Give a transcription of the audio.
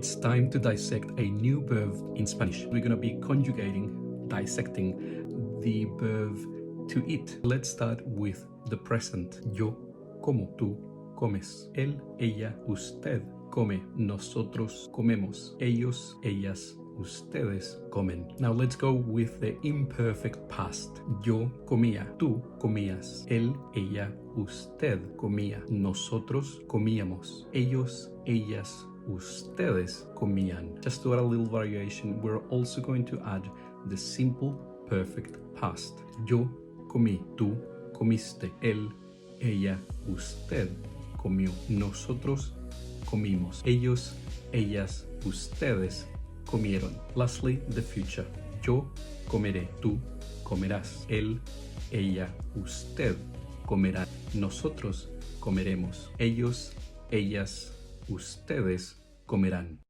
it's time to dissect a new verb in Spanish. We're going to be dissecting the verb to eat. Let's start with the present. Yo como, tú comes, él, ella, usted come, nosotros comemos, ellos, ellas, ustedes comen. Now let's go with the imperfect past. Yo comía, tú comías, él, ella, usted comía, nosotros comíamos, ellos, ellas, ustedes comían. Just to add a little variation, we're also going to add the simple perfect past. Yo comí, tú comiste, él, ella, usted comió, nosotros comimos, ellos, ellas, ustedes comieron. Lastly, the future. Yo comeré, tú comerás, él, ella, usted comerá, nosotros comeremos, ellos, ellas, ustedes comerán.